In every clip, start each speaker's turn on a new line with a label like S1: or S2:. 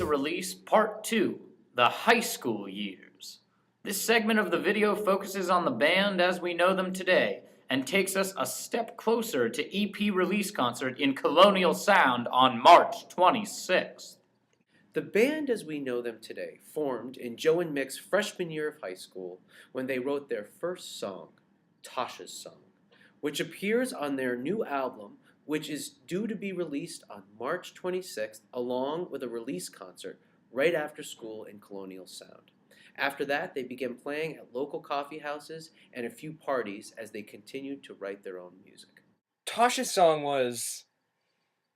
S1: release Part 2, the high school years. This segment of the video focuses on the band as we know them today, and takes us a step closer to EP release concert in Colonial Sound on March 26th.
S2: The band as we know them today formed in Joe and Mick's freshman year of high school when they wrote their first song, Tasha's Song, which appears on their new album, which is due to be released on March 26th, along with a release concert right after school in Colonial Sound. After that, they began playing at local coffee houses and a few parties as they continued to write their own music.
S3: Tasha's Song was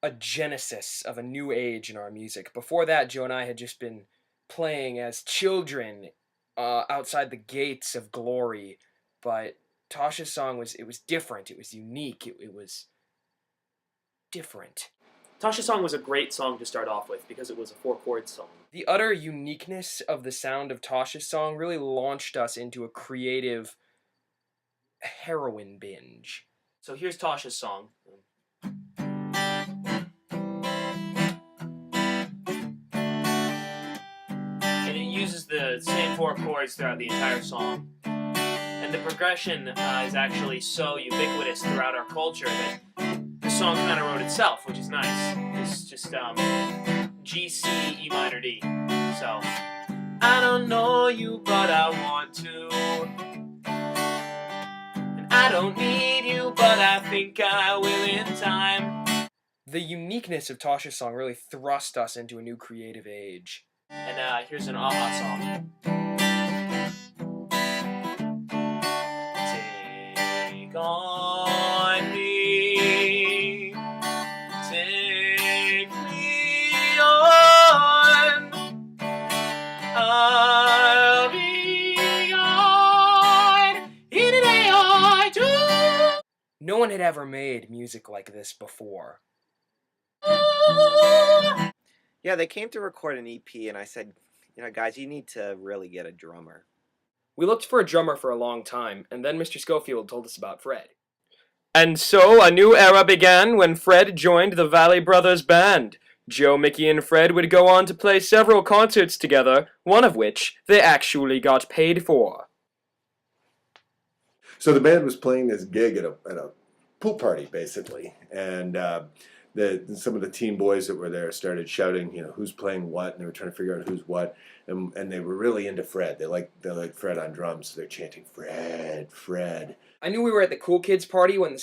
S3: a genesis of a new age in our music. Before that, Joe and I had just been playing as children outside the gates of glory, but Tasha's Song was different, it was unique, it was different.
S4: Tasha's Song was a great song to start off with because it was a 4-chord song.
S3: The utter uniqueness of the sound of Tasha's Song really launched us into a creative heroin binge.
S4: So here's Tasha's Song. And it uses the same 4 chords throughout the entire song. And the progression is actually so ubiquitous throughout our culture that the song kind of wrote itself, which is nice. It's just G, C, E minor, D. So, I don't know you, but I want to. And I don't need you, but I think I will in time.
S3: The uniqueness of Tasha's Song really thrust us into a new creative age.
S4: And here's an aha song. Take on me, take me on, I'll be on in a day or two.
S3: No one had ever made music like this before.
S5: Yeah, they came to record an EP, and I said, guys, you need to really get a drummer.
S3: We looked for a drummer for a long time, and then Mr. Schofield told us about Fred. And so a new era began when Fred joined the Valle Brothers Band. Joe, Mickey, and Fred would go on to play several concerts together, one of which they actually got paid for.
S6: So the band was playing this gig at a pool party, basically, and some of the teen boys that were there started shouting, who's playing what, and they were trying to figure out who's what, and they were really into Fred. They liked Fred on drums, so they're chanting, Fred, Fred.
S3: I knew we were at the cool kids party when a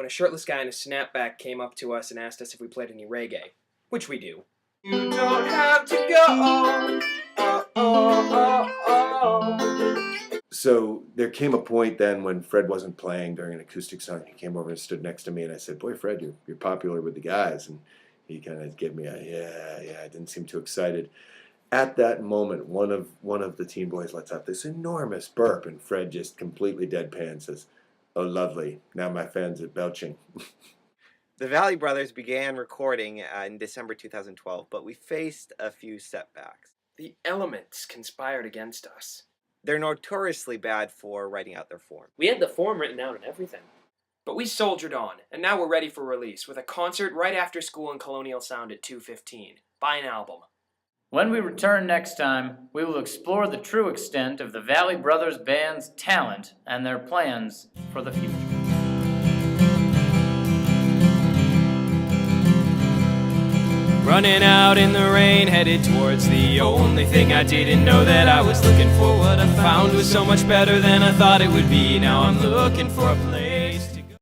S3: shirtless guy in a snapback came up to us and asked us if we played any reggae, which we do.
S5: You don't have to go.
S6: So there came a point then when Fred wasn't playing during an acoustic song. He came over and stood next to me, and I said, "Boy, Fred, you're popular with the guys." And he kind of gave me a yeah. I didn't seem too excited. At that moment, one of the teen boys lets out this enormous burp, and Fred just completely deadpan says, "Oh, lovely. Now my fans are belching."
S5: The Valle Brothers began recording in December 2012, but we faced a few setbacks.
S3: The elements conspired against us.
S5: They're notoriously bad for writing out their form.
S4: We had the form written out and everything.
S3: But we soldiered on, and now we're ready for release, with a concert right after school in Colonial Sound at 2:15. Buy an album.
S1: When we return next time, we will explore the true extent of the Valle Brothers Band's talent and their plans for the future.
S3: Running out in the rain, headed towards the only thing I didn't know that I was looking for. What I found was so much better than I thought it would be. Now I'm looking for a place